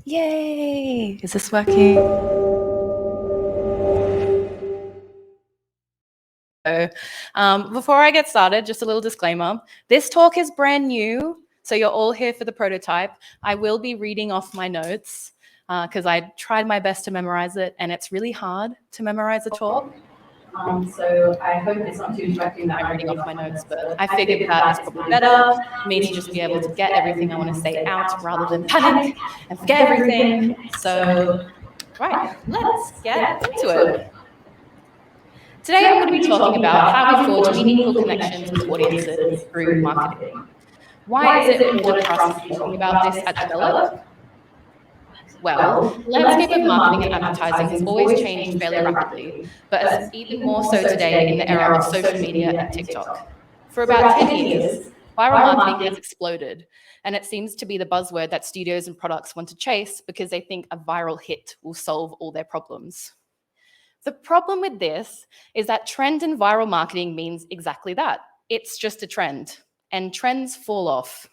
Yay! Is this working? Before I get started, just a little disclaimer. This talk is brand new, so you're all here for the prototype. I will be reading off my notes because I tried my best to memorize it, and it's really hard to memorize a talk. So I hope it's not too distracting that I'm reading off my notes, but I figured that it's probably better for me to just be able to get everything I want to say out rather than panic and forget everything. So, right, let's get into it. Today, I'm going to be talking about how we forge meaningful connections with audiences through marketing. Why is it important for us to be talking about this at Develop? Well, the landscape of marketing and advertising has always changed fairly rapidly, but even more so today in the era of social media and TikTok. For about 10 years, viral marketing has exploded, and it seems to be the buzzword that studios and products want to chase because they think a viral hit will solve all their problems. The problem with this is that trend and viral marketing means exactly that. It's just a trend, and trends fall off.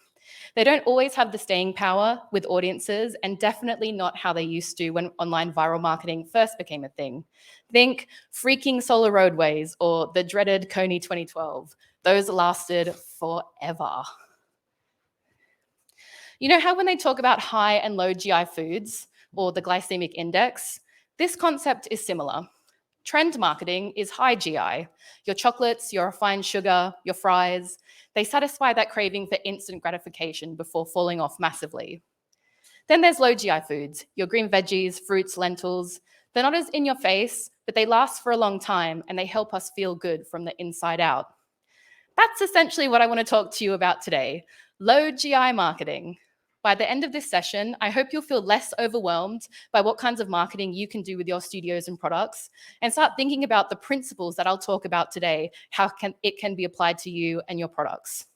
They don't always have the staying power with audiences, and definitely not how they used to when online viral marketing first became a thing. Think freaking solar roadways or the dreaded Coney 2012. Those lasted forever. You know how when they talk about high and low GI foods or the glycemic index, this concept is similar. Trend marketing is high GI. Your chocolates, your refined sugar, your fries, they satisfy that craving for instant gratification before falling off massively. Then there's low GI foods, your green veggies, fruits, lentils. They're not as in your face, but they last for a long time and they help us feel good from the inside out. That's essentially what I want to talk to you about today, low GI marketing. By the end of this session, I hope you'll feel less overwhelmed by what kinds of marketing you can do with your studios and products and start thinking about the principles that I'll talk about today, how it can be applied to you and your products.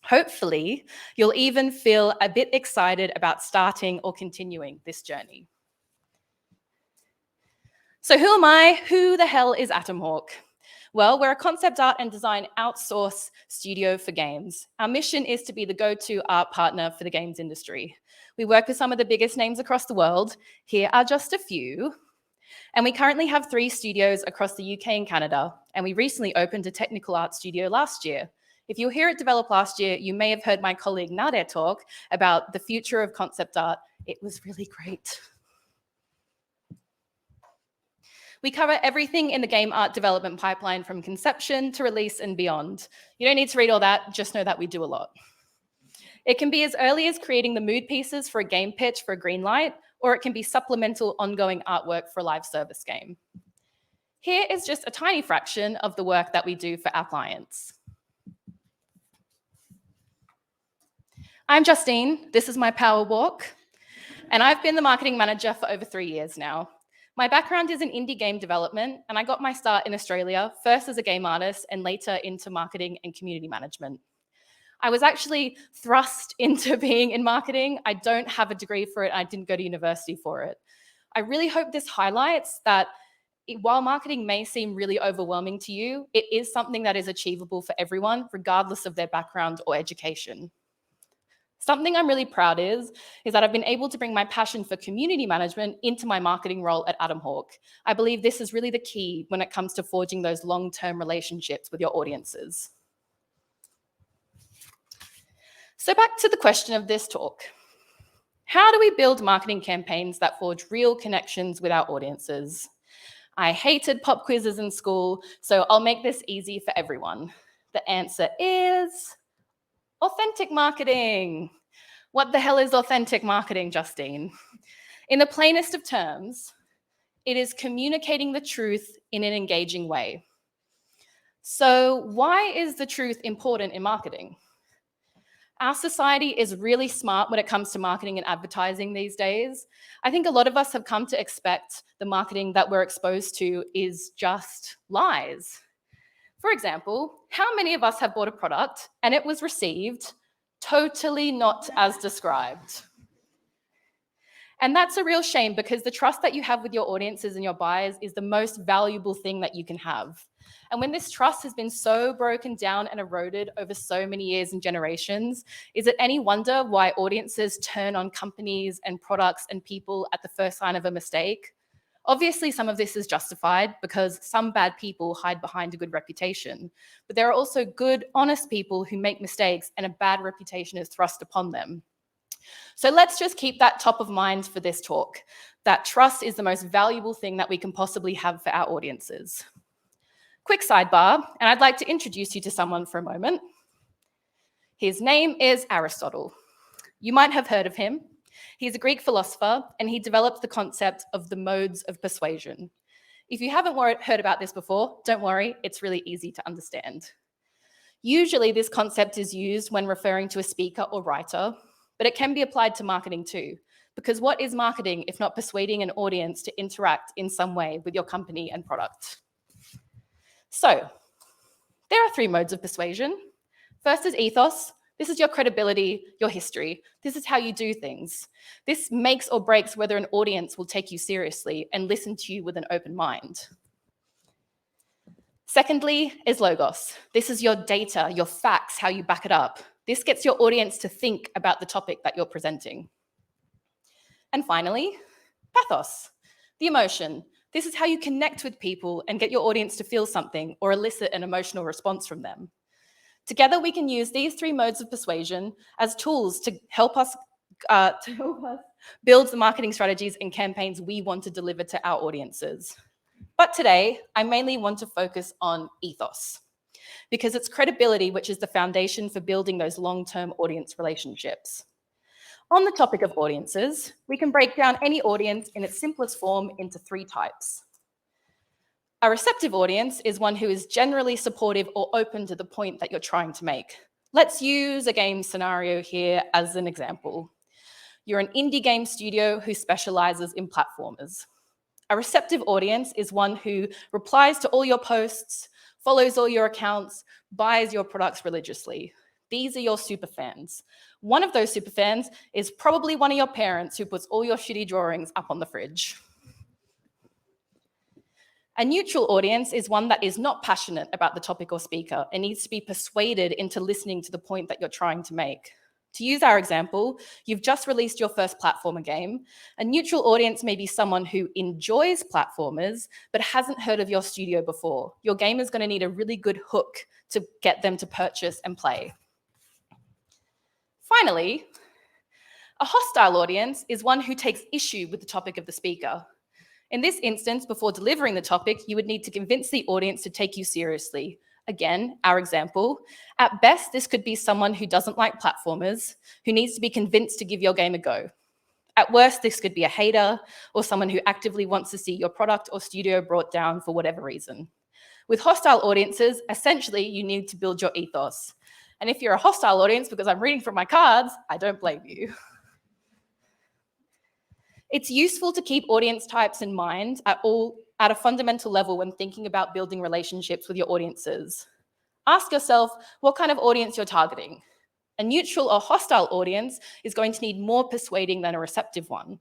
Hopefully, you'll even feel a bit excited about starting or continuing this journey. So who am I? Who the hell is Atomhawk? Well, we're a concept art and design outsource studio for games. Our mission is to be the go-to art partner for the games industry. We work with some of the biggest names across the world. Here are just a few. And we currently have 3 studios across the UK and Canada. And we recently opened a technical art studio last year. If you were here at Develop last year, you may have heard my colleague Nader talk about the future of concept art. It was really great. We cover everything in the game art development pipeline from conception to release and beyond. You don't need to read all that, just know that we do a lot. It can be as early as creating the mood pieces for a game pitch for a green light, or it can be supplemental ongoing artwork for a live service game. Here is just a tiny fraction of the work that we do for our clients. I'm Justine, this is my power walk, and I've been the marketing manager for over 3 years now. My background is in indie game development, and I got my start in Australia, first as a game artist and later into marketing and community management. I was actually thrust into being in marketing. I don't have a degree for it. I didn't go to university for it. I really hope this highlights that while marketing may seem really overwhelming to you, it is something that is achievable for everyone, regardless of their background or education. Something I'm really proud is that I've been able to bring my passion for community management into my marketing role at Atomhawk. I believe this is really the key when it comes to forging those long-term relationships with your audiences. So back to the question of this talk. How do we build marketing campaigns that forge real connections with our audiences? I hated pop quizzes in school, so I'll make this easy for everyone. The answer is authentic marketing. What the hell is authentic marketing, Justine? In the plainest of terms, it is communicating the truth in an engaging way. So why is the truth important in marketing? Our society is really smart when it comes to marketing and advertising these days. I think a lot of us have come to expect the marketing that we're exposed to is just lies. For example, how many of us have bought a product and it was received totally not as described? And that's a real shame because the trust that you have with your audiences and your buyers is the most valuable thing that you can have. And when this trust has been so broken down and eroded over so many years and generations, is it any wonder why audiences turn on companies and products and people at the first sign of a mistake? Obviously, some of this is justified because some bad people hide behind a good reputation, but there are also good, honest people who make mistakes and a bad reputation is thrust upon them. So let's just keep that top of mind for this talk, that trust is the most valuable thing that we can possibly have for our audiences. Quick sidebar, and I'd like to introduce you to someone for a moment. His name is Aristotle. You might have heard of him. He's a Greek philosopher, and he developed the concept of the modes of persuasion. If you haven't heard about this before, don't worry, it's really easy to understand. Usually, this concept is used when referring to a speaker or writer, but it can be applied to marketing too, because what is marketing if not persuading an audience to interact in some way with your company and product? So, there are 3 modes of persuasion. First is ethos. This is your credibility, your history. This is how you do things. This makes or breaks whether an audience will take you seriously and listen to you with an open mind. Secondly is logos. This is your data, your facts, how you back it up. This gets your audience to think about the topic that you're presenting. And finally, pathos, the emotion. This is how you connect with people and get your audience to feel something or elicit an emotional response from them. Together, we can use these 3 modes of persuasion as tools to help us build the marketing strategies and campaigns we want to deliver to our audiences. But today, I mainly want to focus on ethos, because it's credibility which is the foundation for building those long-term audience relationships. On the topic of audiences, we can break down any audience in its simplest form into 3 types. A receptive audience is one who is generally supportive or open to the point that you're trying to make. Let's use a game scenario here as an example. You're an indie game studio who specializes in platformers. A receptive audience is one who replies to all your posts, follows all your accounts, buys your products religiously. These are your superfans. One of those superfans is probably one of your parents who puts all your shitty drawings up on the fridge. A neutral audience is one that is not passionate about the topic or speaker and needs to be persuaded into listening to the point that you're trying to make. To use our example, you've just released your first platformer game. A neutral audience may be someone who enjoys platformers but hasn't heard of your studio before. Your game is going to need a really good hook to get them to purchase and play. Finally, a hostile audience is one who takes issue with the topic of the speaker. In this instance, before delivering the topic, you would need to convince the audience to take you seriously. Again, our example. At best, this could be someone who doesn't like platformers, who needs to be convinced to give your game a go. At worst, this could be a hater or someone who actively wants to see your product or studio brought down for whatever reason. With hostile audiences, essentially, you need to build your ethos. And if you're a hostile audience, because I'm reading from my cards, I don't blame you. It's useful to keep audience types in mind at a fundamental level when thinking about building relationships with your audiences. Ask yourself what kind of audience you're targeting. A neutral or hostile audience is going to need more persuading than a receptive one.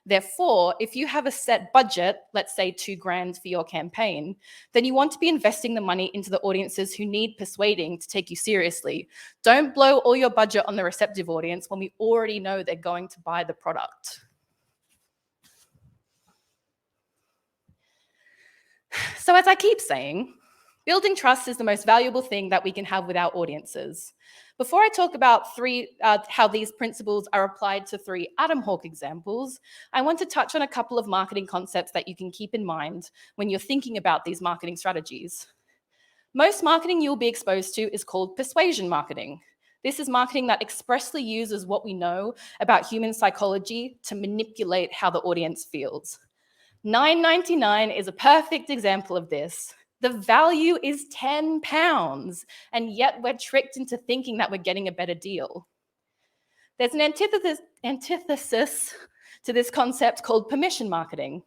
Therefore, if you have a set budget, let's say $2,000 for your campaign, then you want to be investing the money into the audiences who need persuading to take you seriously. Don't blow all your budget on the receptive audience when we already know they're going to buy the product. So as I keep saying, building trust is the most valuable thing that we can have with our audiences. Before I talk about how these principles are applied to 3 Atomhawk examples, I want to touch on a couple of marketing concepts that you can keep in mind when you're thinking about these marketing strategies. Most marketing you'll be exposed to is called persuasion marketing. This is marketing that expressly uses what we know about human psychology to manipulate how the audience feels. $9.99 is a perfect example of this. The value is £10, and yet we're tricked into thinking that we're getting a better deal. There's an antithesis to this concept called permission marketing.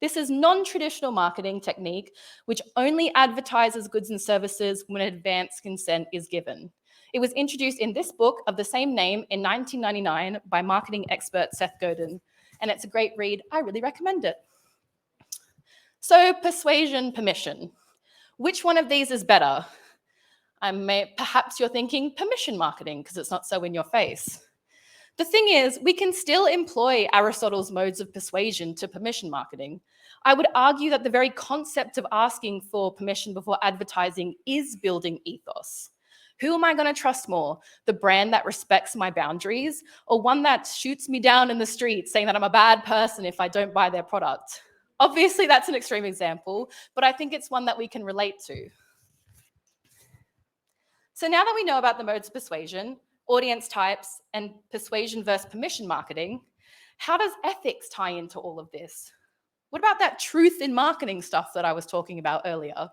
This is non-traditional marketing technique which only advertises goods and services when advance consent is given. It was introduced in this book of the same name in 1999 by marketing expert Seth Godin, and it's a great read. I really recommend it. So persuasion, permission. Which one of these is better? Perhaps you're thinking permission marketing because it's not so in your face. The thing is, we can still employ Aristotle's modes of persuasion to permission marketing. I would argue that the very concept of asking for permission before advertising is building ethos. Who am I going to trust more? The brand that respects my boundaries, or one that shoots me down in the street saying that I'm a bad person if I don't buy their product? Obviously, that's an extreme example, but I think it's one that we can relate to. So now that we know about the modes of persuasion, audience types, and persuasion versus permission marketing, how does ethics tie into all of this? What about that truth in marketing stuff that I was talking about earlier?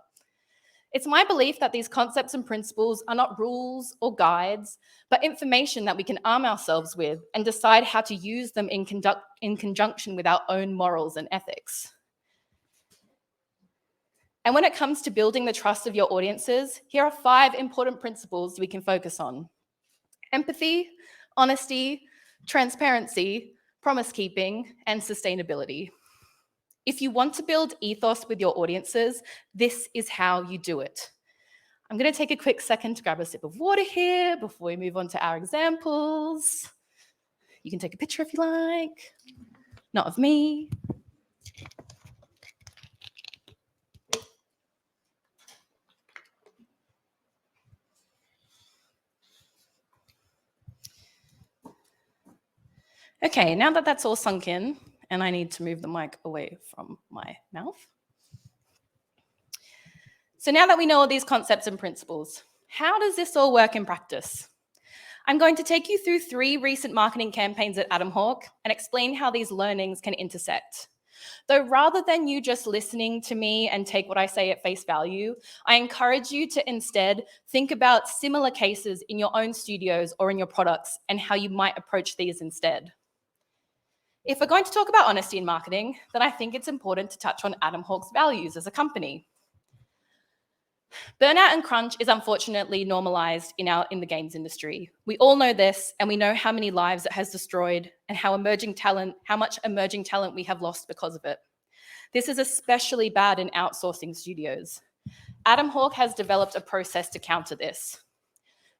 It's my belief that these concepts and principles are not rules or guides, but information that we can arm ourselves with and decide how to use them in conjunction with our own morals and ethics. And when it comes to building the trust of your audiences, here are 5 important principles we can focus on: empathy, honesty, transparency, promise keeping, and sustainability. If you want to build ethos with your audiences, this is how you do it. I'm going to take a quick second to grab a sip of water here before we move on to our examples. You can take a picture if you like, not of me. Okay, now that that's all sunk in, and I need to move the mic away from my mouth. So now that we know all these concepts and principles, how does this all work in practice? I'm going to take you through 3 recent marketing campaigns at Atomhawk and explain how these learnings can intersect. Though rather than you just listening to me and take what I say at face value, I encourage you to instead think about similar cases in your own studios or in your products and how you might approach these instead. If we're going to talk about honesty in marketing, then I think it's important to touch on Atomhawk's values as a company. Burnout and crunch is unfortunately normalized in the games industry. We all know this, and we know how many lives it has destroyed and how much emerging talent we have lost because of it. This is especially bad in outsourcing studios. Atomhawk has developed a process to counter this.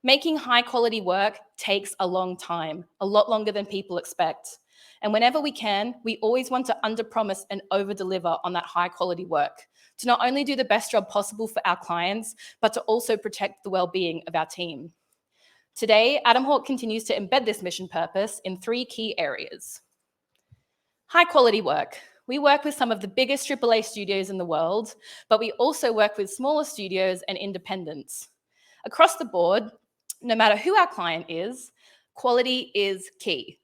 Making high quality work takes a long time, a lot longer than people expect. And whenever we can, we always want to underpromise and overdeliver on that high quality work, to not only do the best job possible for our clients, but to also protect the well-being of our team. Today, Atomhawk continues to embed this mission purpose in 3 key areas. High quality work. We work with some of the biggest AAA studios in the world, but we also work with smaller studios and independents. Across the board, no matter who our client is, quality is key.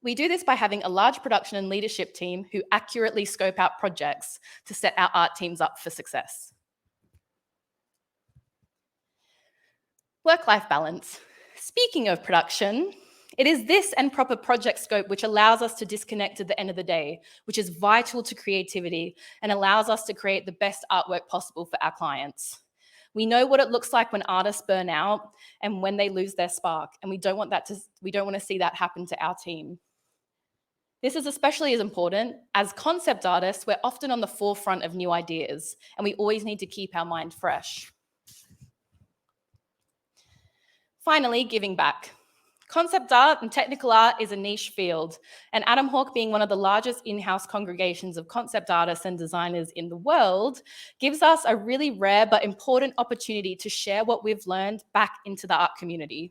We do this by having a large production and leadership team who accurately scope out projects to set our art teams up for success. Work-life balance. Speaking of production, it is this and proper project scope which allows us to disconnect at the end of the day, which is vital to creativity and allows us to create the best artwork possible for our clients. We know what it looks like when artists burn out and when they lose their spark, and we don't want to see that happen to our team. This is especially as important as concept artists. We're often on the forefront of new ideas, and we always need to keep our mind fresh. Finally, giving back. Concept art and technical art is a niche field, and Atomhawk, being one of the largest in-house congregations of concept artists and designers in the world, gives us a really rare but important opportunity to share what we've learned back into the art community.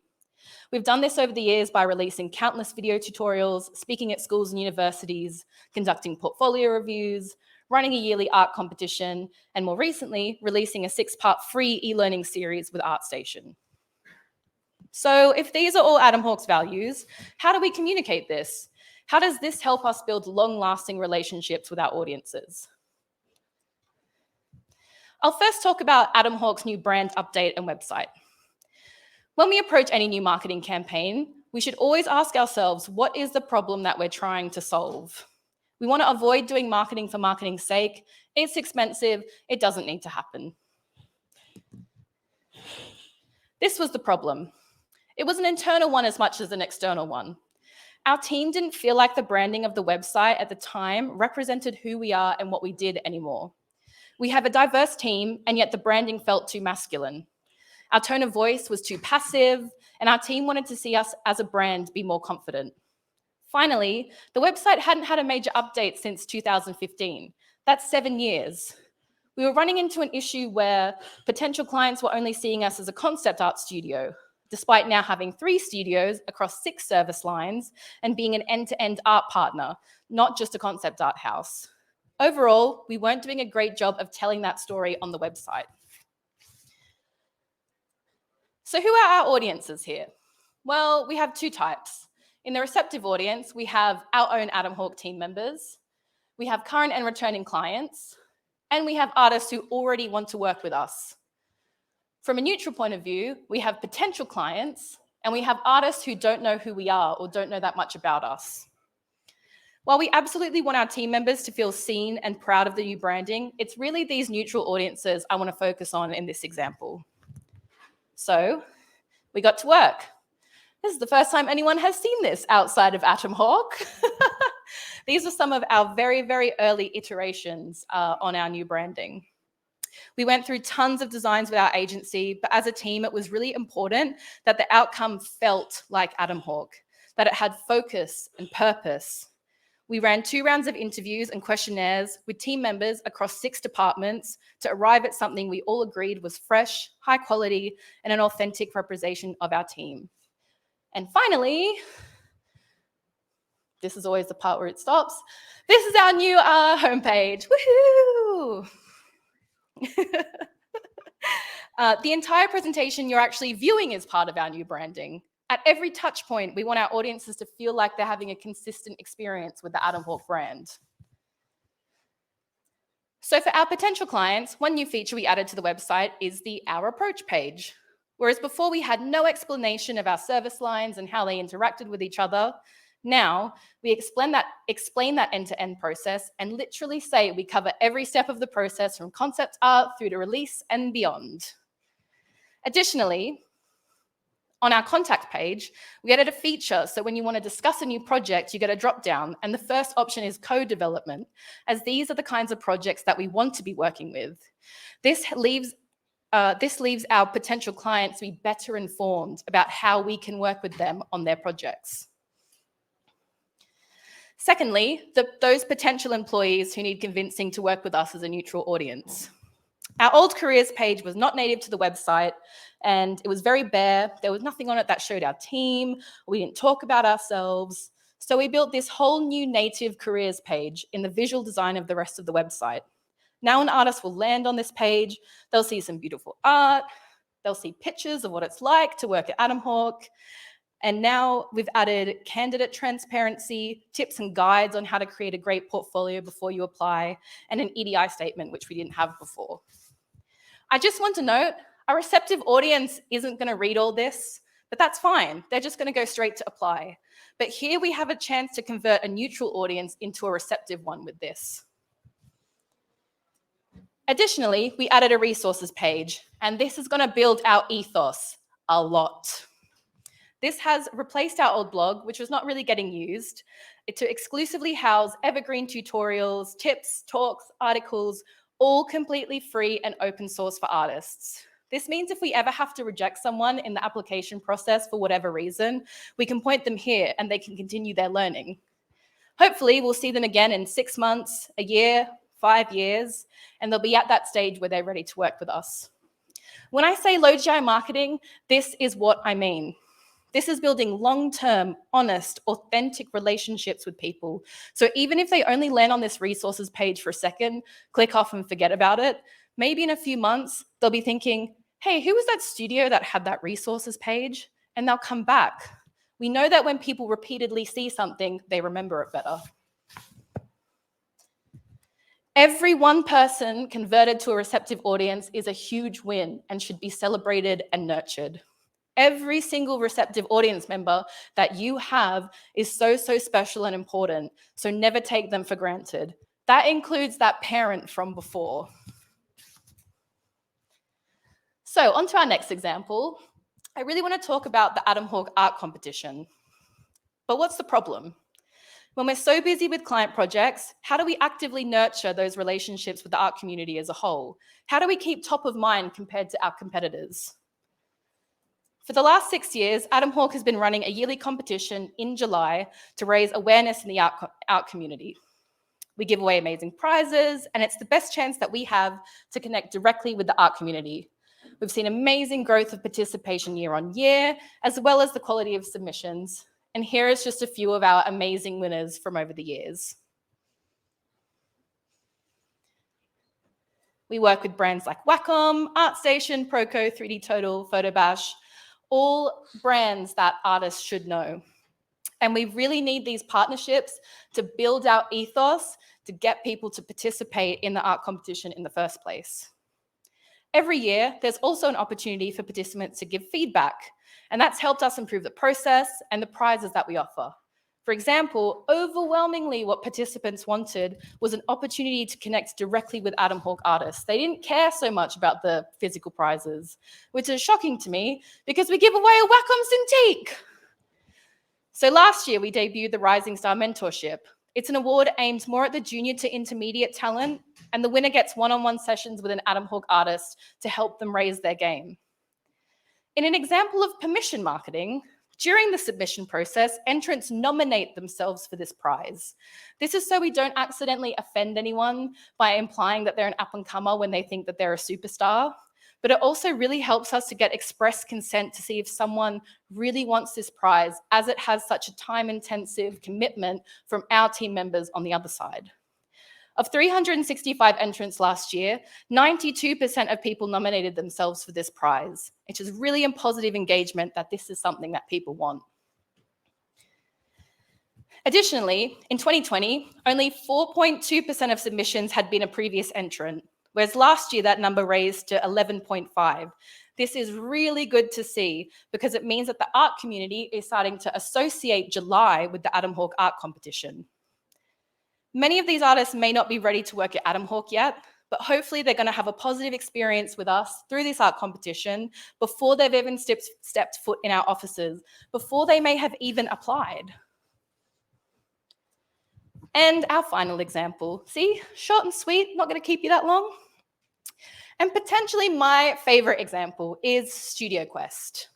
We've done this over the years by releasing countless video tutorials, speaking at schools and universities, conducting portfolio reviews, running a yearly art competition, and more recently, releasing a 6-part free e-learning series with ArtStation. So if these are all Atomhawk's values, how do we communicate this? How does this help us build long-lasting relationships with our audiences? I'll first talk about Atomhawk's new brand update and website. When we approach any new marketing campaign, we should always ask ourselves, what is the problem that we're trying to solve? We want to avoid doing marketing for marketing's sake. It's expensive. It doesn't need to happen. This was the problem. It was an internal one as much as an external one. Our team didn't feel like the branding of the website at the time represented who we are and what we did anymore. We have a diverse team, and yet the branding felt too masculine. Our tone of voice was too passive, and our team wanted to see us as a brand be more confident. Finally, the website hadn't had a major update since 2015. That's 7 years. We were running into an issue where potential clients were only seeing us as a concept art studio, despite now having 3 studios across 6 service lines and being an end-to-end art partner, not just a concept art house. Overall, we weren't doing a great job of telling that story on the website. So who are our audiences here? Well, we have 2 types. In the receptive audience, we have our own Atomhawk team members, we have current and returning clients, and we have artists who already want to work with us. From a neutral point of view, we have potential clients, and we have artists who don't know who we are or don't know that much about us. While we absolutely want our team members to feel seen and proud of the new branding, it's really these neutral audiences I want to focus on in this example. So we got to work. This is the first time anyone has seen this outside of Atomhawk. These are some of our very, very early iterations on our new branding. We went through tons of designs with our agency, but as a team, it was really important that the outcome felt like Atomhawk, that it had focus and purpose. We ran 2 rounds of interviews and questionnaires with team members across 6 departments to arrive at something we all agreed was fresh, high quality, and an authentic representation of our team. And finally, this is always the part where it stops. This is our new homepage. Woohoo! The entire presentation you're actually viewing is part of our new branding. At every touch point, we want our audiences to feel like they're having a consistent experience with the Atomhawk brand. So for our potential clients, one new feature we added to the website is the Our Approach page. Whereas before we had no explanation of our service lines and how they interacted with each other, now we explain that end-to-end process and literally say we cover every step of the process from concept art through to release and beyond. Additionally, on our contact page, we added a feature so when you want to discuss a new project, you get a drop-down, and the first option is co-development, as these are the kinds of projects that we want to be working with. This leaves our potential clients to be better informed about how we can work with them on their projects. Secondly, those potential employees who need convincing to work with us as a neutral audience. Our old careers page was not native to the website, and it was very bare. There was nothing on it that showed our team. We didn't talk about ourselves. So we built this whole new native careers page in the visual design of the rest of the website. Now an artist will land on this page, they'll see some beautiful art, they'll see pictures of what it's like to work at Atomhawk, and now we've added candidate transparency, tips and guides on how to create a great portfolio before you apply, and an EDI statement, which we didn't have before. I just want to note, a receptive audience isn't going to read all this, but that's fine. They're just going to go straight to apply. But here we have a chance to convert a neutral audience into a receptive one with this. Additionally, we added a resources page, and this is going to build our ethos a lot. This has replaced our old blog, which was not really getting used, to exclusively house evergreen tutorials, tips, talks, articles, all completely free and open source for artists. This means if we ever have to reject someone in the application process for whatever reason, we can point them here and they can continue their learning. Hopefully, we'll see them again in 6 months, a year, 5 years, and they'll be at that stage where they're ready to work with us. When I say low GI marketing, this is what I mean. This is building long-term, honest, authentic relationships with people. So even if they only land on this resources page for a second, click off and forget about it, maybe in a few months, they'll be thinking, hey, who was that studio that had that resources page? And they'll come back. We know that when people repeatedly see something, they remember it better. Every one person converted to a receptive audience is a huge win and should be celebrated and nurtured. Every single receptive audience member that you have is so, so special and important, so never take them for granted. That includes that parent from before. So on to our next example. I really want to talk about the Atomhawk art competition. But what's the problem? When we're so busy with client projects, how do we actively nurture those relationships with the art community as a whole? How do we keep top of mind compared to our competitors? For the last 6 years, Atomhawk has been running a yearly competition in July to raise awareness in the art community. We give away amazing prizes, and it's the best chance that we have to connect directly with the art community. We've seen amazing growth of participation year on year, as well as the quality of submissions. And here is just a few of our amazing winners from over the years. We work with brands like Wacom, ArtStation, Proco, 3D Total, Photobash, all brands that artists should know. And we really need these partnerships to build our ethos to get people to participate in the art competition in the first place. Every year, there's also an opportunity for participants to give feedback, and that's helped us improve the process and the prizes that we offer. For example, overwhelmingly what participants wanted was an opportunity to connect directly with Atomhawk artists. They didn't care so much about the physical prizes, which is shocking to me because we give away a Wacom Cintiq. So last year, we debuted the Rising Star Mentorship. It's an award aimed more at the junior to intermediate talent, and the winner gets one-on-one sessions with an Atomhawk artist to help them raise their game. In an example of permission marketing, during the submission process, entrants nominate themselves for this prize. This is so we don't accidentally offend anyone by implying that they're an up-and-comer when they think that they're a superstar. But it also really helps us to get express consent to see if someone really wants this prize, as it has such a time-intensive commitment from our team members on the other side. Of 365 entrants last year, 92% of people nominated themselves for this prize, which is really a positive engagement that this is something that people want. Additionally, in 2020, only 4.2% of submissions had been a previous entrant, whereas last year that number raised to 11.5. This is really good to see because it means that the art community is starting to associate July with the Atomhawk art competition. Many of these artists may not be ready to work at Atomhawk yet, but hopefully they're going to have a positive experience with us through this art competition before they've even stepped foot in our offices, before they may have even applied. And our final example, see, short and sweet, not going to keep you that long. And potentially my favorite example is Studio Quest.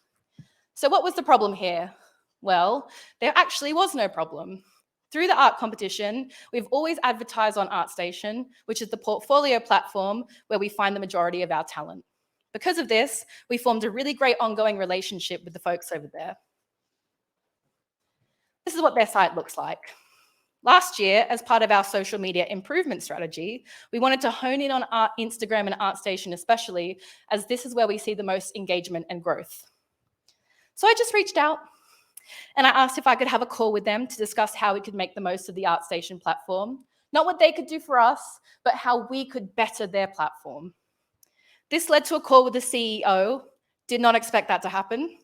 So what was the problem here? Well, there actually was no problem. Through the art competition, we've always advertised on ArtStation, which is the portfolio platform where we find the majority of our talent. Because of this, we formed a really great ongoing relationship with the folks over there. This is what their site looks like. Last year, as part of our social media improvement strategy, we wanted to hone in on Instagram and ArtStation especially, as this is where we see the most engagement and growth. So I just reached out and I asked if I could have a call with them to discuss how we could make the most of the ArtStation platform. Not what they could do for us, but how we could better their platform. This led to a call with the CEO, did not expect that to happen,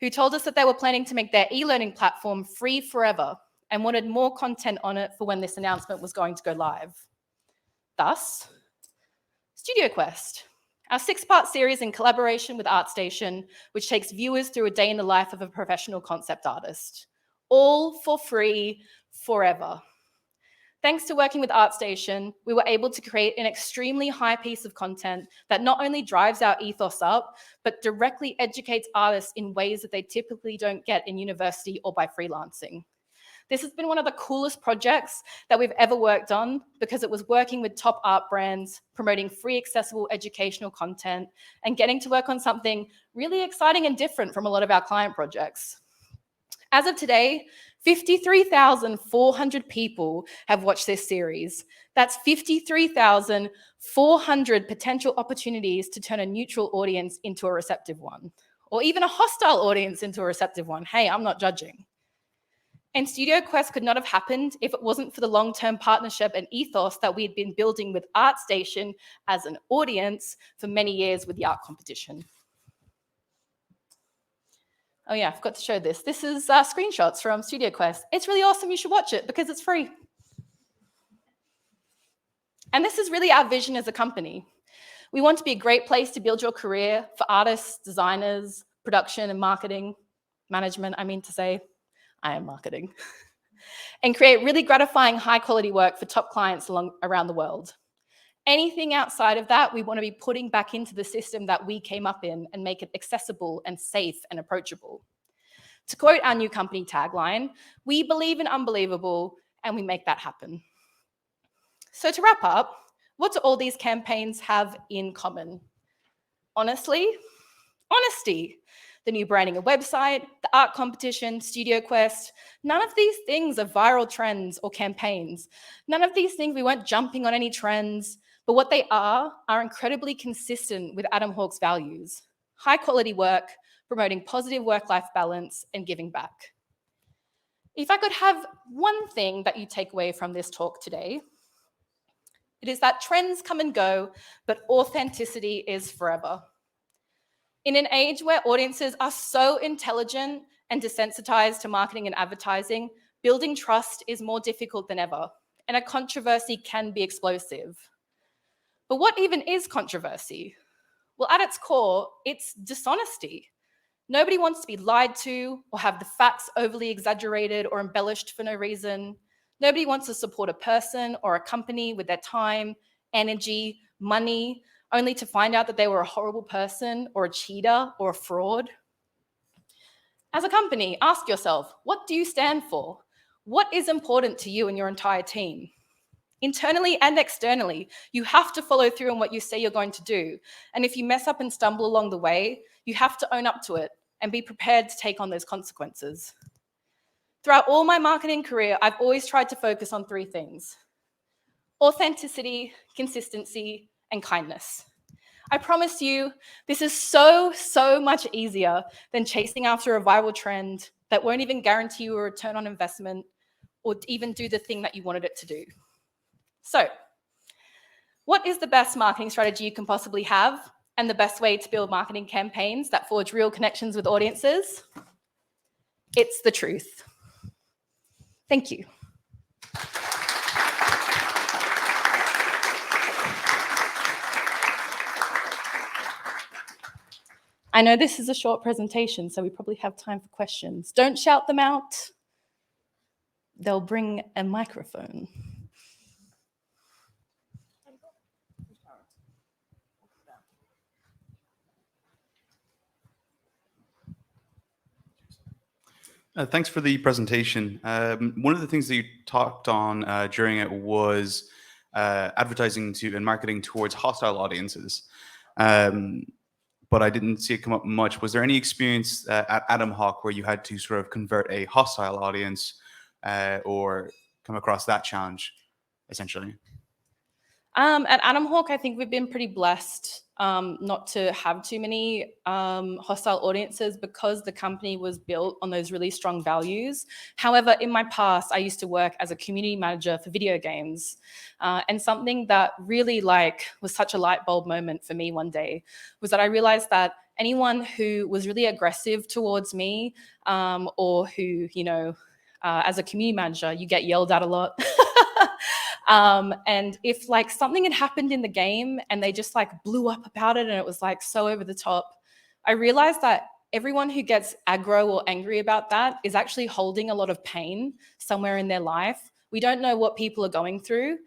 who told us that they were planning to make their e-learning platform free forever and wanted more content on it for when this announcement was going to go live. Thus, Studio Quest, our 6-part series in collaboration with ArtStation, which takes viewers through a day in the life of a professional concept artist, all for free forever. Thanks to working with ArtStation, we were able to create an extremely high piece of content that not only drives our ethos up, but directly educates artists in ways that they typically don't get in university or by freelancing. This has been one of the coolest projects that we've ever worked on because it was working with top art brands, promoting free accessible educational content, and getting to work on something really exciting and different from a lot of our client projects. As of today, 53,400 people have watched this series. That's 53,400 potential opportunities to turn a neutral audience into a receptive one, or even a hostile audience into a receptive one. Hey, I'm not judging. And Studio Quest could not have happened if it wasn't for the long-term partnership and ethos that we had been building with ArtStation as an audience for many years with the art competition. Oh yeah, I forgot to show this. This is screenshots from Studio Quest. It's really awesome. You should watch it because it's free. And this is really our vision as a company. We want to be a great place to build your career for artists, designers, production and marketing, management, I mean to say. I am marketing. and create really gratifying high quality work for top clients around the world. Anything outside of that, we want to be putting back into the system that we came up in and make it accessible and safe and approachable. To quote our new company tagline, we believe in unbelievable and we make that happen. So to wrap up, what do all these campaigns have in common? Honestly, honesty. The new branding and website, the art competition, Studio Quest, none of these things are viral trends or campaigns. None of these things, we weren't jumping on any trends, but what they are incredibly consistent with Atomhawk's values. High quality work, promoting positive work-life balance, and giving back. If I could have one thing that you take away from this talk today, it is that trends come and go, but authenticity is forever. In an age where audiences are so intelligent and desensitized to marketing and advertising, building trust is more difficult than ever, and a controversy can be explosive. But what even is controversy? Well, at its core, it's dishonesty. Nobody wants to be lied to or have the facts overly exaggerated or embellished for no reason. Nobody wants to support a person or a company with their time, energy, money, only to find out that they were a horrible person or a cheater or a fraud. As a company, ask yourself, what do you stand for? What is important to you and your entire team? Internally and externally, you have to follow through on what you say you're going to do. And if you mess up and stumble along the way, you have to own up to it and be prepared to take on those consequences. Throughout all my marketing career, I've always tried to focus on three things: authenticity, consistency, and kindness. I promise you, this is so much easier than chasing after a viral trend that won't even guarantee you a return on investment or even do the thing that you wanted it to do. So, what is the best marketing strategy you can possibly have and the best way to build marketing campaigns that forge real connections with audiences? It's the truth. Thank you. I know this is a short presentation, so we probably have time for questions. Don't shout them out. They'll bring a microphone. Thanks for the presentation. One of the things that you talked on during it was advertising to and marketing towards hostile audiences. But I didn't see it come up much. Was there any experience at Atomhawk where you had to sort of convert a hostile audience or come across that challenge, essentially? At Atomhawk, I think we've been pretty blessed not to have too many hostile audiences because the company was built on those really strong values. However, in my past, I used to work as a community manager for video games. And something that really was such a light bulb moment for me one day was that I realized that anyone who was really aggressive towards me or who, as a community manager, you get yelled at a lot. And if something had happened in the game and they just blew up about it and it was so over the top, I realized that everyone who gets aggro or angry about that is actually holding a lot of pain somewhere in their life. We don't know what people are going through.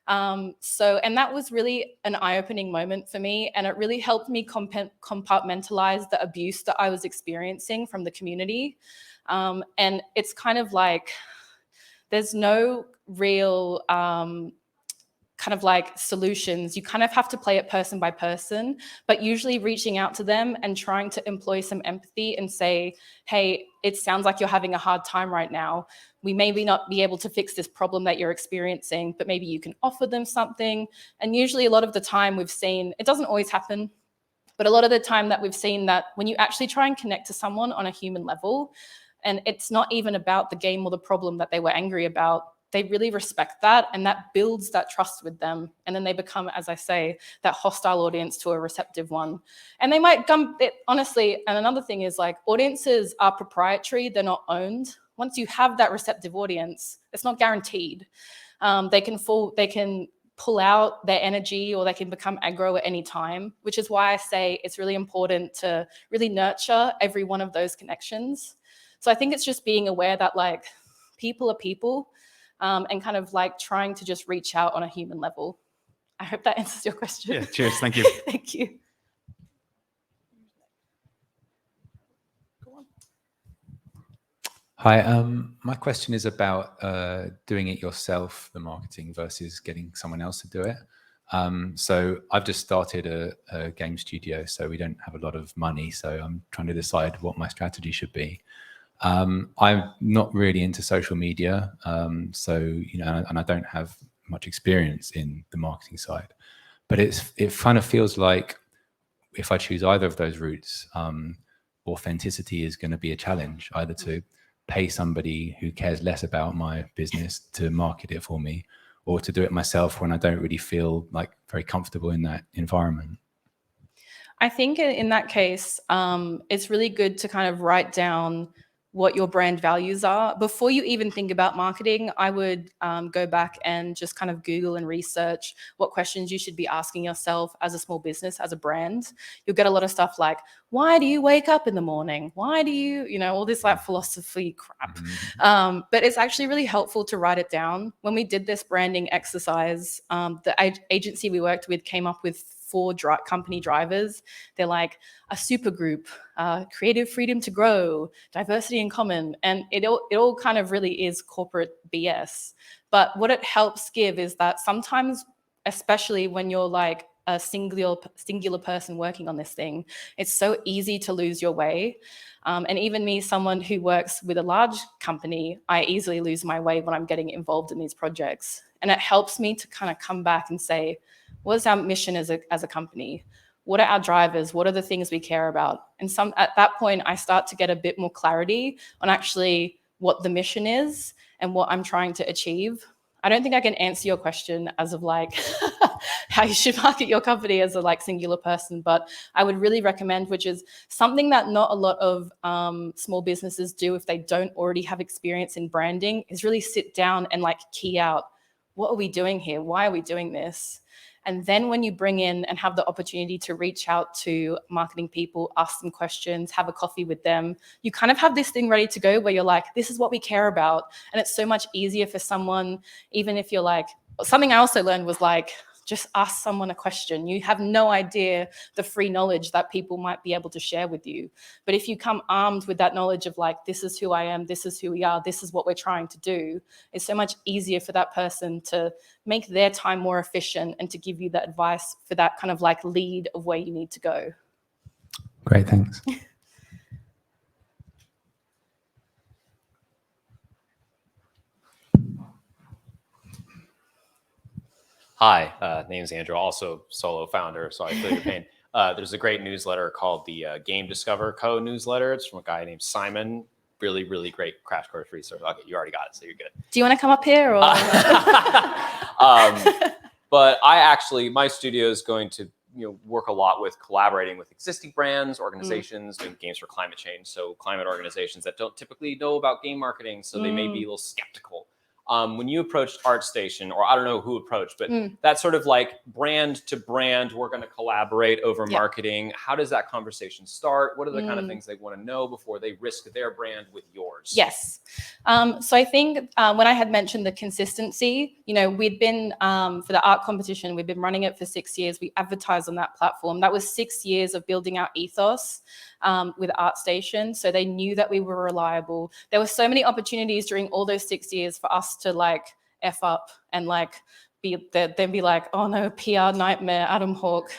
And that was really an eye-opening moment for me, and it really helped me compartmentalize the abuse that I was experiencing from the community. And it's kind of there's no real solutions. You kind of have to play it person by person, but usually reaching out to them and trying to employ some empathy and say, hey, it sounds like you're having a hard time right now. We maybe not be able to fix this problem that you're experiencing, but maybe you can offer them something. And usually a lot of the time we've seen, it doesn't always happen, but a lot of the time that we've seen that when you actually try and connect to someone on a human level, and it's not even about the game or the problem that they were angry about, they really respect that, and that builds that trust with them. And then they become, as I say, that hostile audience to a receptive one. And they might come, honestly, and another thing is audiences are proprietary, they're not owned. Once you have that receptive audience, it's not guaranteed. They can pull out their energy or they can become aggro at any time, which is why I say it's really important to really nurture every one of those connections. So I think it's just being aware that people are people. and kind of like trying to just reach out on a human level. I hope that answers your question. Yeah, cheers. Thank you. Thank you. Hi, my question is about doing it yourself, the marketing, versus getting someone else to do it. So I've just started a game studio, so we don't have a lot of money. So I'm trying to decide what my strategy should be. I'm not really into social media, so and I don't have much experience in the marketing side. But it kind of feels like if I choose either of those routes, authenticity is going to be a challenge, either to pay somebody who cares less about my business to market it for me, or to do it myself when I don't really feel like very comfortable in that environment. I think in that case, it's really good to kind of write down what your brand values are. Before you even think about marketing, I would go back and just kind of Google and research what questions you should be asking yourself as a small business, as a brand. You'll get a lot of stuff like, why do you wake up in the morning? Why do you, all this like philosophy crap. But it's actually really helpful to write it down. When we did this branding exercise, the agency we worked with came up with 4 company drivers. They're like a supergroup, creative freedom to grow, diversity in common, and it all kind of really is corporate BS. But what it helps give is that sometimes, especially when you're like a singular person working on this thing, it's so easy to lose your way. And even me, someone who works with a large company, I easily lose my way when I'm getting involved in these projects. And it helps me to kind of come back and say, what is our mission as a company? What are our drivers? What are the things we care about? And at that point, I start to get a bit more clarity on actually what the mission is and what I'm trying to achieve. I don't think I can answer your question as of like how you should market your company as a like singular person, but I would really recommend, which is something that not a lot of small businesses do if they don't already have experience in branding, is really sit down and like key out, what are we doing here? Why are we doing this? And then when you bring in and have the opportunity to reach out to marketing people, ask them questions, have a coffee with them, you kind of have this thing ready to go where you're like, this is what we care about. And it's so much easier for someone, even if you're like, something I also learned was like, just ask someone a question. You have no idea the free knowledge that people might be able to share with you. But if you come armed with that knowledge of like, this is who I am, this is who we are, this is what we're trying to do, it's so much easier for that person to make their time more efficient and to give you that advice for that kind of like lead of where you need to go. Great, thanks. Hi, name's Andrew, also solo founder, so I feel your pain. There's a great newsletter called the Game Discover Co. newsletter. It's from a guy named Simon. Really, really great crash course research. Okay, you already got it, so you're good. Do you want to come up here? Or? But my studio is going to work a lot with collaborating with existing brands, organizations, doing games for climate change. So climate organizations that don't typically know about game marketing, so they may be a little skeptical. When you approached ArtStation, or I don't know who approached, but that sort of like brand to brand, we're going to collaborate over marketing. How does that conversation start? What are the kind of things they want to know before they risk their brand with yours? Yes. So I think when I had mentioned the consistency, we'd been, for the art competition, we've been running it for 6 years. We advertised on that platform. That was 6 years of building our ethos with ArtStation. So they knew that we were reliable. There were so many opportunities during all those 6 years for us to like F up and like then be like, oh no, PR nightmare, Atomhawk.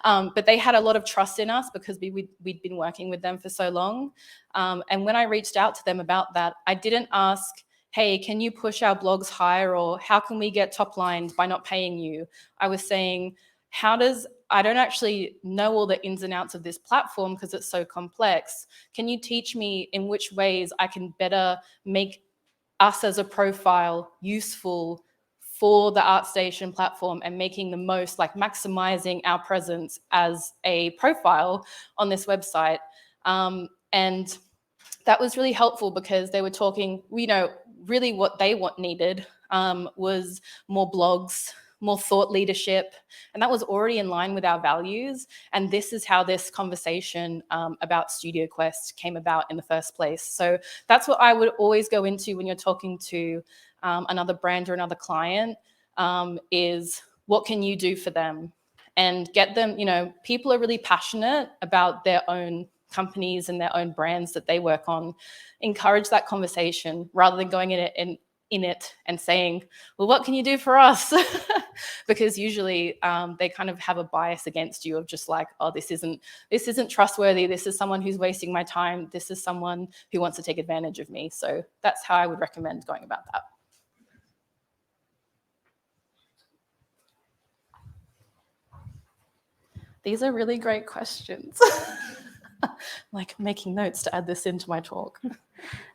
But they had a lot of trust in us because we'd been working with them for so long. And when I reached out to them about that, I didn't ask, hey, can you push our blogs higher, or how can we get top lined by not paying you? I was saying, I don't actually know all the ins and outs of this platform because it's so complex. Can you teach me in which ways I can better make us as a profile useful for the ArtStation platform and making the most, like maximizing our presence as a profile on this website? And that was really helpful because they were talking, really what they needed was more blogs, more thought leadership. And that was already in line with our values. And this is how this conversation about Studio Quest came about in the first place. So that's what I would always go into when you're talking to another brand or another client, is what can you do for them? And get them, people are really passionate about their own companies and their own brands that they work on. Encourage that conversation rather than going in it and saying, well, what can you do for us? Because usually they kind of have a bias against you of just like, oh, this isn't trustworthy. This is someone who's wasting my time. This is someone who wants to take advantage of me. So that's how I would recommend going about that. These are really great questions. Like making notes to add this into my talk.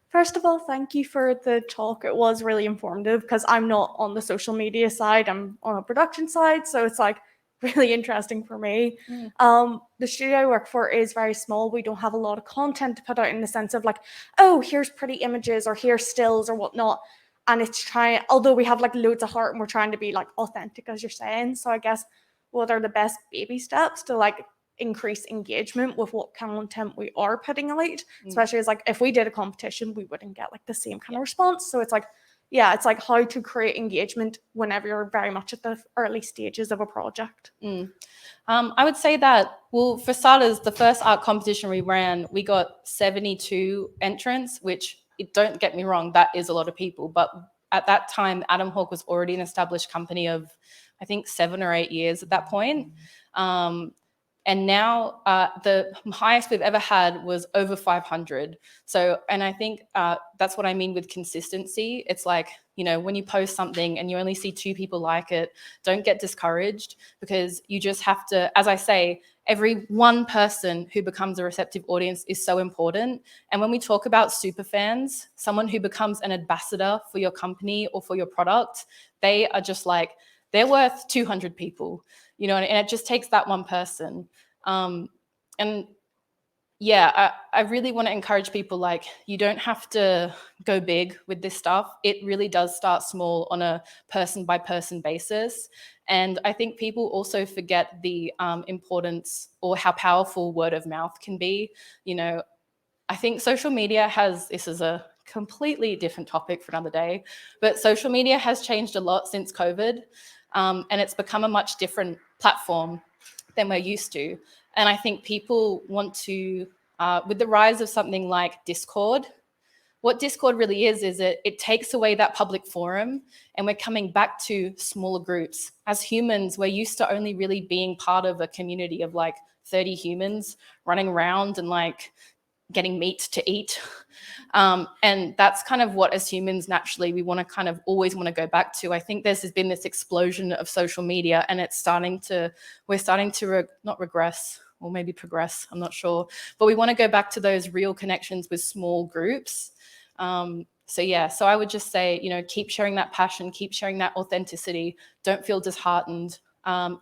First of all, thank you for the talk. It was really informative because I'm not on the social media side. I'm on a production side. So it's like really interesting for me. The studio I work for is very small. We don't have a lot of content to put out in the sense of like, oh, here's pretty images or here's stills or whatnot. And it's trying, although we have like loads of heart and we're trying to be like authentic, as you're saying. So I guess what are the best baby steps to like increase engagement with what content we are putting out, especially as like if we did a competition, we wouldn't get like the same kind of response. So it's like, yeah, it's like how to create engagement whenever you're very much at the early stages of a project. I would say that, well, for starters, the first art competition we ran, we got 72 entrants, which, don't get me wrong, that is a lot of people. But at that time, Atomhawk was already an established company of, I think, 7 or 8 years at that point. And now the highest we've ever had was over 500. So, and I think that's what I mean with consistency. It's like, when you post something and you only see 2 people like it, don't get discouraged, because you just have to, as I say, every one person who becomes a receptive audience is so important. And when we talk about super fans, someone who becomes an ambassador for your company or for your product, they are just like, they're worth 200 people, and it just takes that one person. And yeah, I really want to encourage people, like, you don't have to go big with this stuff. It really does start small on a person by person basis. And I think people also forget the importance or how powerful word of mouth can be. I think social media this is a completely different topic for another day, but social media has changed a lot since COVID. And it's become a much different platform than we're used to. And I think people want to, with the rise of something like Discord, what Discord really is it takes away that public forum, and we're coming back to smaller groups. As humans, we're used to only really being part of a community of like 30 humans running around and like getting meat to eat. And that's kind of what, as humans, naturally, we want to kind of always want to go back to. I think there's been this explosion of social media, and we're starting to not regress, or maybe progress, I'm not sure. But we want to go back to those real connections with small groups. So I would just say, keep sharing that passion, keep sharing that authenticity. Don't feel disheartened.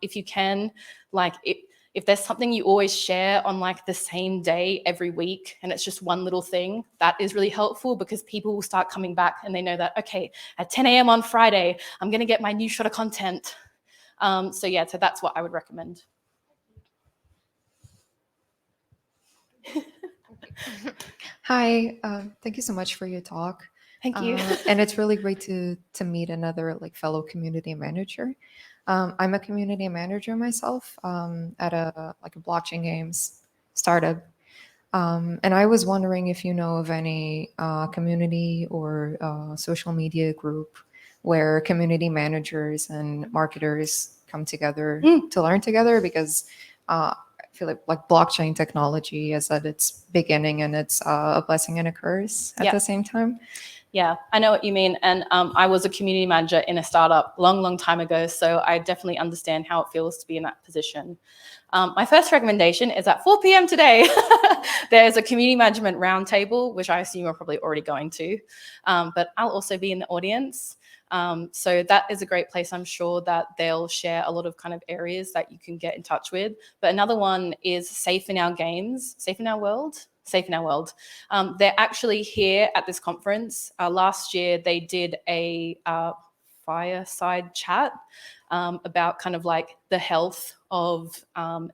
If you can, if there's something you always share on like the same day every week, and it's just one little thing, that is really helpful, because people will start coming back and they know that, okay, at 10 a.m. on Friday, I'm going to get my new shot of content. So that's what I would recommend. Hi, thank you so much for your talk. Thank you. And it's really great to meet another fellow community manager. I'm a community manager myself at a blockchain games startup. And I was wondering if you know of any community or social media group where community managers and marketers come together to learn together, because I feel like blockchain technology is at its beginning, and it's a blessing and a curse at the same time. Yeah, I know what you mean. And I was a community manager in a startup long time ago, so I definitely understand how it feels to be in that position. My first recommendation is at 4 p.m. today. There's a community management roundtable, which I assume you're probably already going to, but I'll also be in the audience. So that is a great place. I'm sure that they'll share a lot of kind of areas that you can get in touch with. But another one is Safe in Our Games, Safe in Our World. They're actually here at this conference. Last year, they did a fireside chat about kind of like the health of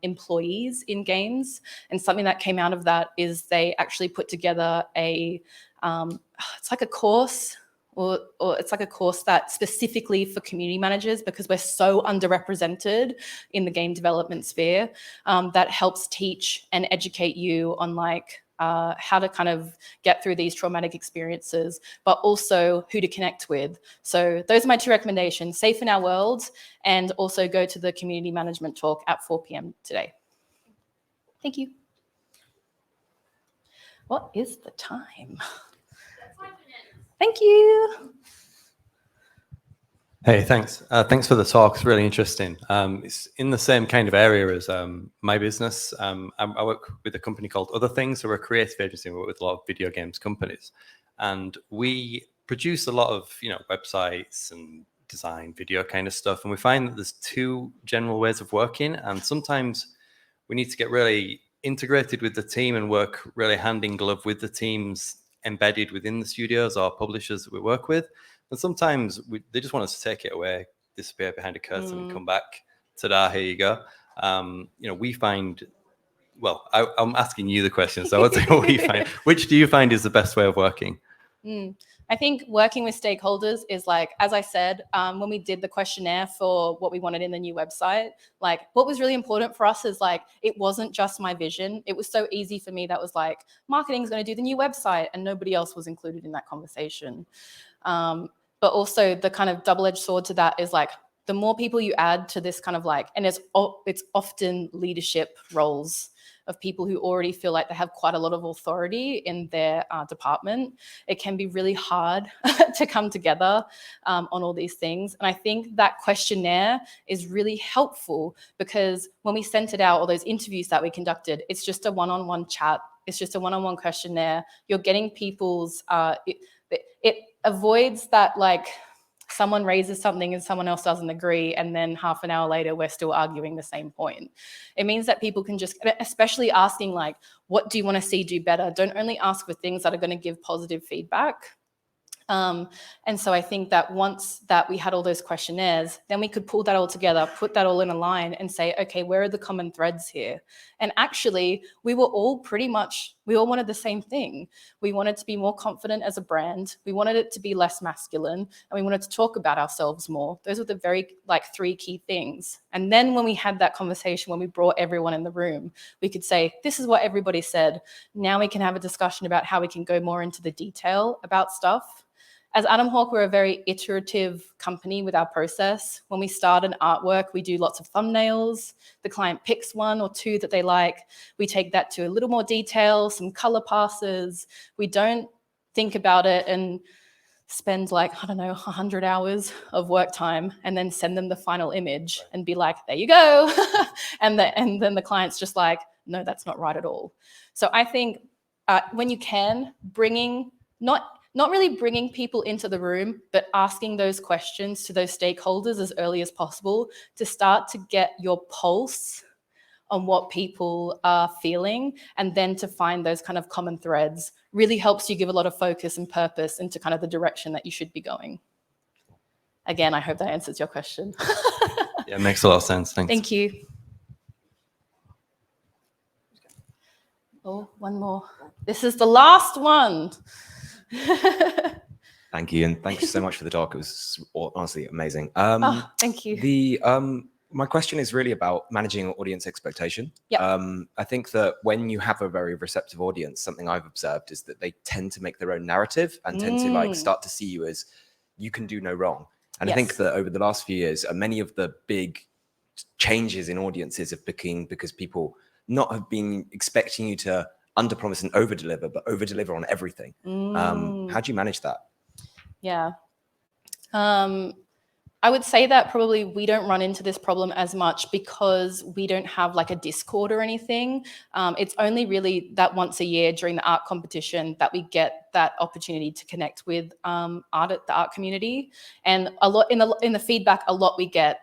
employees in games. And something that came out of that is they actually put together it's like a course, or it's like a course that specifically for community managers, because we're so underrepresented in the game development sphere, that helps teach and educate you on like how to kind of get through these traumatic experiences, but also who to connect with. So those are my 2 recommendations: Safe in Our World, and also go to the community management talk at 4 p.m. today. Thank you. What is the time? Thank you. Hey, thanks. Thanks for the talk. It's really interesting. It's in the same kind of area as my business. I work with a company called Other Things. So we're a creative agency. We work with a lot of video games companies. And we produce a lot of, websites and design, video kind of stuff. And we find that there's 2 general ways of working. And sometimes we need to get really integrated with the team and work really hand in glove with the teams embedded within the studios or publishers that we work with. And sometimes they just want us to take it away, disappear behind a curtain and come back. Ta-da, here you go. We find, well, I'm asking you the question. So what's what we find? Which do you find is the best way of working? I think working with stakeholders is like, as I said, when we did the questionnaire for what we wanted in the new website, like what was really important for us is like, it wasn't just my vision. It was so easy for me that was like, marketing is going to do the new website, and nobody else was included in that conversation. But also the kind of double-edged sword to that is like, the more people you add to this kind of like, and it's often leadership roles of people who already feel like they have quite a lot of authority in their department, it can be really hard to come together on all these things. And I think that questionnaire is really helpful, because when we sent it out, all those interviews that we conducted, it's just a one-on-one chat. It's just a one-on-one questionnaire. You're getting people's, it avoids that like someone raises something and someone else doesn't agree, and then half an hour later we're still arguing the same point. It means that people can just, especially asking like, what do you want to see do better? Don't only ask for things that are going to give positive feedback. And so I think that once that we had all those questionnaires, then we could pull that all together, put that all in a line and say, okay, where are the common threads here? And actually, we all wanted the same thing. We wanted to be more confident as a brand. We wanted it to be less masculine, and we wanted to talk about ourselves more. Those were the very 3 key things. And then when we had that conversation, when we brought everyone in the room, we could say, this is what everybody said. Now we can have a discussion about how we can go more into the detail about stuff. As Atomhawk, we're a very iterative company with our process. When we start an artwork, we do lots of thumbnails. The client picks 1 or 2 that they like. We take that to a little more detail, some color passes. We don't think about it and spend 100 hours of work time and then send them the final image and be like, there you go. and then the client's just like, no, that's not right at all. So I think when you can, not really bringing people into the room, but asking those questions to those stakeholders as early as possible to start to get your pulse on what people are feeling, and then to find those kind of common threads really helps you give a lot of focus and purpose into kind of the direction that you should be going. Again, I hope that answers your question. Yeah, it makes a lot of sense. Thanks. Thank you. Oh, one more. This is the last one. Thank you, and thank you so much for the talk. It was honestly amazing. Thank you. My question is really about managing audience expectation. Yep. I think that when you have a very receptive audience, something I've observed is that they tend to make their own narrative and tend to start to see you as you can do no wrong. And Yes. I think that over the last few years, many of the big changes in audiences have been because people not have been expecting you to underpromise and overdeliver, but overdeliver on everything. How do you manage that? Yeah. I would say that probably we don't run into this problem as much because we don't have a Discord or anything. It's only really that once a year during the art competition that we get that opportunity to connect with the art community. And a lot in the feedback, a lot we get,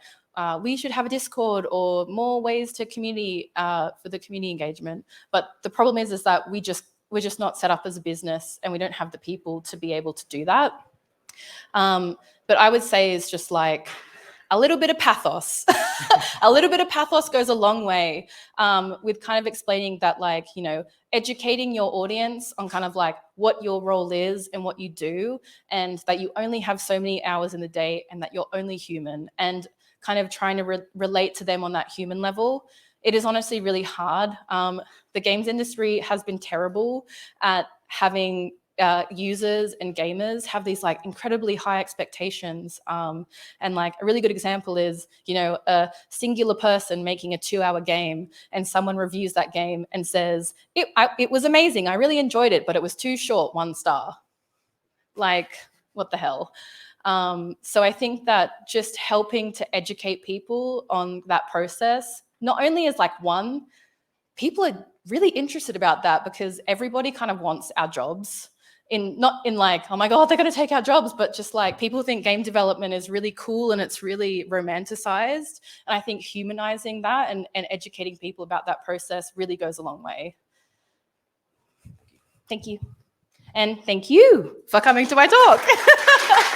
we should have a Discord or more ways to community for the community engagement. But the problem is that we're just not set up as a business, and we don't have the people to be able to do that. But I would say is just like a little bit of pathos. A little bit of pathos goes a long way with kind of explaining that, like, you know, educating your audience on kind of like what your role is and what you do, and that you only have so many hours in the day and that you're only human, and kind of trying to relate to them on that human level. It is honestly really hard. The games industry has been terrible at having users and gamers have these like incredibly high expectations. And like a really good example is, you know, a singular person making a 2-hour game, and someone reviews that game and says, it was amazing, I really enjoyed it, but it was too short, 1 star. Like, what the hell? So I think that just helping to educate people on that process, not only is like people are really interested about that, because everybody kind of wants our jobs. Not in like, oh my God, they're going to take our jobs, but just like people think game development is really cool and it's really romanticized. And I think humanizing that and educating people about that process really goes a long way. Thank you. And thank you for coming to my talk.